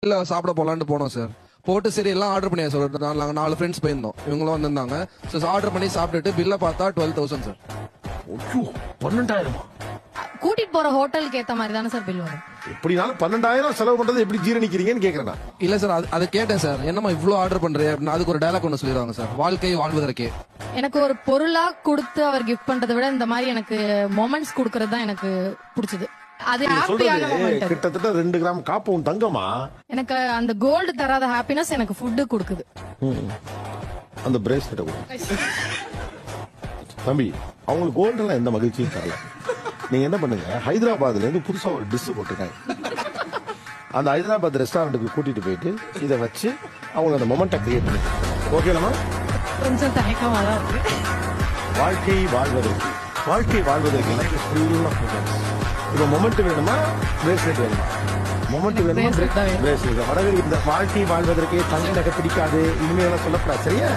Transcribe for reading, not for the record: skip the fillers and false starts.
இல்ல சாப்பிட போலான்னு போனோம் சார். போட்டு சரி எல்லாம் ஆர்டர் பண்ணியா சார். நாங்க 4 ஃப்ரெண்ட்ஸ் போயிருந்தோம். இவங்களும் வந்திருந்தாங்க. ஆர்டர் பண்ணி சாப்பிட்டுட்டு பில்ல பார்த்தா 12,000 சார். 12,000 கூட்டிட்டு போற ஹோட்டலுக்கு ஏத்த மாதிரி தானே சார் பில் வரும். எப்படினாலும் 12,000 செலவு பண்றது எப்படி ஜீரணிக்கிறீங்கன்னு கேக்குறேன். இல்ல சார் அது கேட்டேன் சார். என்னமா இவ்வளவு ஆர்டர் பண்றேன் அப்படின்னு அதுக்கு ஒரு டயலாக் ஒன்று சொல்லிடுவாங்க சார். வாழ்க்கை வாழ்வதற்கே. எனக்கு ஒரு பொருளா கொடுத்து அவர் கிஃப்ட் பண்றதை விட இந்த மாதிரி எனக்கு மொமெண்ட்ஸ் கொடுக்கறது தான் எனக்கு பிடிச்சது. அது ஹாப்பியான மொமெண்ட். கிட்டத்தட்ட 2 கிராம் காப்பவும் தங்கமா. எனக்கு அந்த கோல்டு தராத ஹாப்பினஸ் எனக்கு ஃபுட் கொடுக்குது. அந்த பிரேஸ்லெட் தம்பி அவங்களுக்கு கோல்டு எல்லாம் எந்த மகிழ்ச்சியும் தரல. நீங்க என்ன பண்ணுங்க, ஹைதராபாத்ல இருந்து புதுசா ஒரு டிஷ் போட்டுருக்காங்க. அந்த ஹைதராபாத் ரெஸ்டாரண்ட்டுக்கு கூட்டிட்டு போயிட்டு இதை வச்சு அவங்க அந்த மொமெண்ட்டை கிரியேட் பண்ணி ஓகேலாமா? கொஞ்சம் தயக்கமா தான் இருக்கு. வாழ்க்கை வாழ்வதற்கு இப்ப மொமெண்ட் வேணுமா பிரேஸ்லெட் வேணுமா? மொமெண்ட் வேணுமா பிரேஸ்லெட்? வடகரி இந்த வாழ்க்கை வாழ்வதற்கு தங்க நகை பிடிக்காது இனிமேலாம் சொல்லக்கூடாது, சரியா?